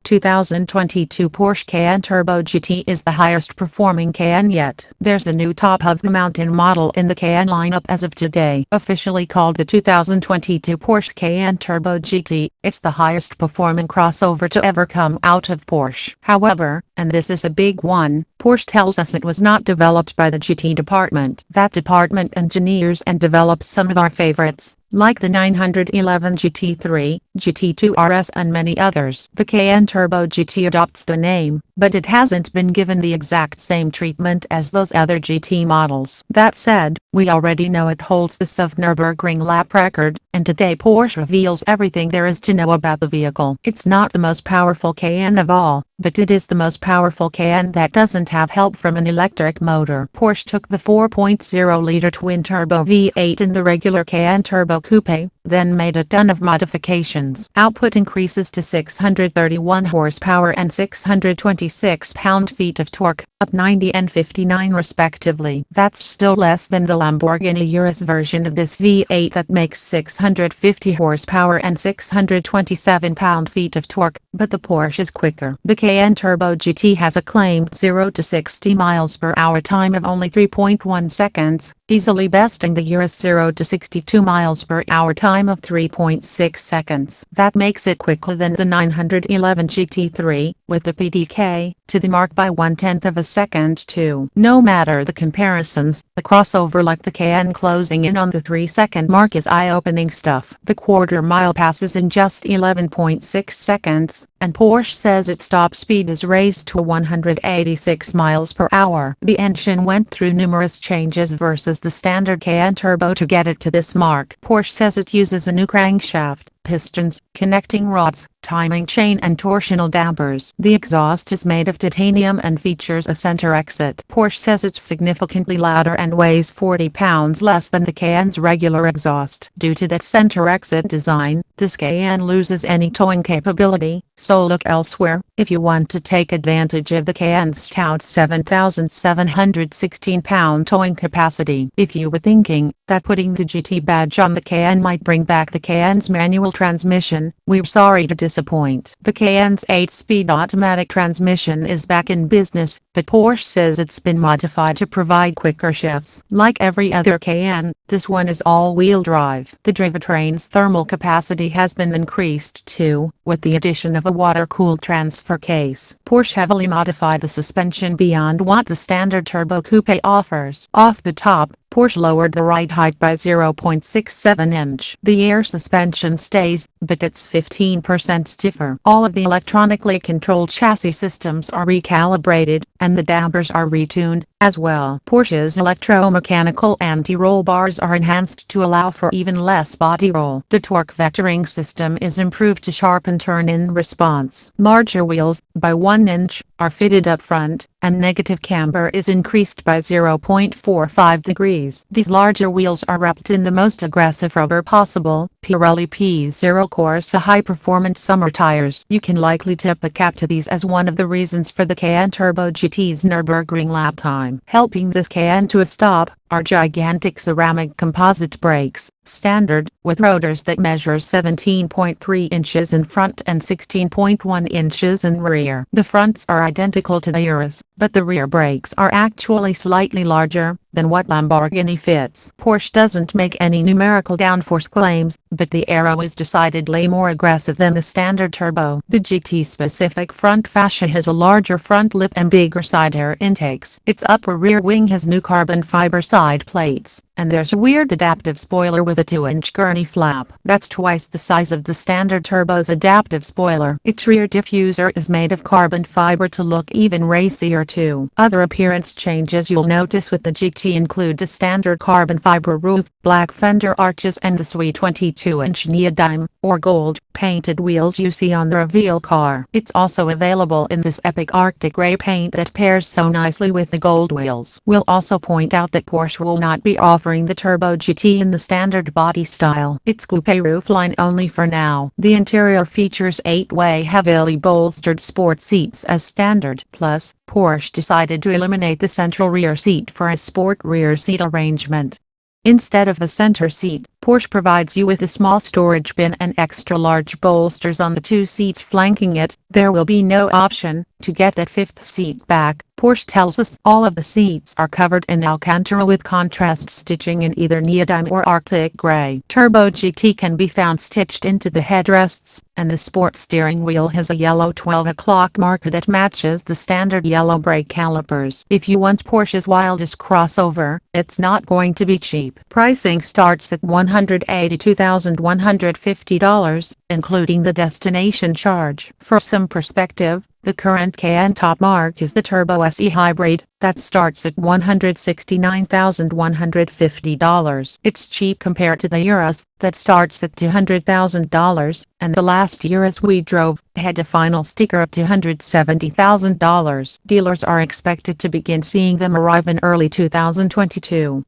2022 Porsche Cayenne Turbo GT is the highest performing Cayenne yet. There's a new top-of-the-mountain model in the Cayenne lineup as of today. Officially called the 2022 Porsche Cayenne Turbo GT, it's the highest performing crossover to ever come out of Porsche. However, and this is a big one, Porsche tells us it was not developed by the GT department. That department engineers and develops some of our favorites, like the 911 GT3, GT2 RS and many others. The Cayenne Turbo GT adopts the name, but it hasn't been given the exact same treatment as those other GT models. That said, we already know it holds the SUV Nürburgring lap record, and today Porsche reveals everything there is to know about the vehicle. It's not the most powerful Cayenne of all, but it is the most powerful Cayenne that doesn't have help from an electric motor. Porsche took the 4.0-liter twin-turbo V8 in the regular Cayenne Turbo Coupe, then made a ton of modifications. Output increases to 631 horsepower and 626 pound-feet of torque, up 90 and 59 respectively. That's still less than the Lamborghini Urus version of this V8 that makes 650 horsepower and 627 pound-feet of torque, but the Porsche is quicker. The Cayenne Turbo GT has a claimed 0 to 60 miles per hour time of only 3.1 seconds, easily besting the Urus 0 to 62 miles per hour time of 3.6 seconds. That makes it quicker than the 911 GT3, with the PDK, to the mark by 1/10 of a second too. No matter the comparisons, the crossover like the Cayenne closing in on the 3-second mark is eye-opening stuff. The quarter-mile passes in just 11.6 seconds, and Porsche says its top speed is raised to 186 miles per hour. The engine went through numerous changes versus the standard Cayenne Turbo to get it to this mark. Porsche says it uses a new crankshaft, pistons, connecting rods, timing chain and torsional dampers. The exhaust is made of titanium and features a center exit. Porsche says it's significantly louder and weighs 40 pounds less than the Cayenne's regular exhaust. Due to that center exit design, this Cayenne loses any towing capability, so look elsewhere if you want to take advantage of the Cayenne's stout 7,716-pound towing capacity. If you were thinking that putting the GT badge on the Cayenne might bring back the Cayenne's manual transmission, we're sorry to disappoint. The Cayenne's 8-speed automatic transmission is back in business, but Porsche says it's been modified to provide quicker shifts. Like every other Cayenne, this one is all-wheel drive. The drivetrain's thermal capacity has been increased too, with the addition of a water-cooled transfer case. Porsche heavily modified the suspension beyond what the standard Turbo Coupe offers. Off the top, Porsche lowered the ride height by 0.67 inch. The air suspension stays, but it's 15% stiffer. All of the electronically controlled chassis systems are recalibrated, and the dampers are retuned, as well. Porsche's electromechanical anti-roll bars are enhanced to allow for even less body roll. The torque vectoring system is improved to sharpen turn-in response. Larger wheels, by 1 inch, are fitted up front, and negative camber is increased by 0.45 degrees. These larger wheels are wrapped in the most aggressive rubber possible, Pirelli P0 Corsa high-performance summer tires. You can likely tip a cap to these as one of the reasons for the Cayenne Turbo GT's Nürburgring lap time. Helping this Cayenne to a stop are gigantic ceramic composite brakes, standard, with rotors that measure 17.3 inches in front and 16.1 inches in rear. The fronts are identical to the Urus, but the rear brakes are actually slightly larger than what Lamborghini fits. Porsche doesn't make any numerical downforce claims, but the Aero is decidedly more aggressive than the standard Turbo. The GT-specific front fascia has a larger front lip and bigger side air intakes. Its upper rear wing has new carbon fiber side plates, and there's a weird adaptive spoiler with a 2-inch gurney flap. That's twice the size of the standard Turbo's adaptive spoiler. Its rear diffuser is made of carbon fiber to look even racier too. Other appearance changes you'll notice with the GT include the standard carbon fiber roof, black fender arches and the sweet 22-inch neodyme, or gold, painted wheels you see on the reveal car. It's also available in this epic Arctic grey paint that pairs so nicely with the gold wheels. We'll also point out that Porsche will not be offering the Turbo GT in the standard body style. It's coupe roofline only for now. The interior features 8-way heavily bolstered sport seats as standard. Plus, Porsche decided to eliminate the central rear seat for a sport rear seat arrangement. Instead of a center seat, Porsche provides you with a small storage bin and extra-large bolsters on the two seats flanking it. There will be no option to get that fifth seat back. Porsche tells us all of the seats are covered in Alcantara with contrast stitching in either neodyme or Arctic Grey. Turbo GT can be found stitched into the headrests, and the sports steering wheel has a yellow 12 o'clock marker that matches the standard yellow brake calipers. If you want Porsche's wildest crossover, it's not going to be cheap. Pricing starts at $182,150, including the destination charge. For some perspective, the current Cayenne top mark is the Turbo SE Hybrid, that starts at $169,150. It's cheap compared to the Urus, that starts at $200,000, and the last Urus we drove had a final sticker of $270,000. Dealers are expected to begin seeing them arrive in early 2022.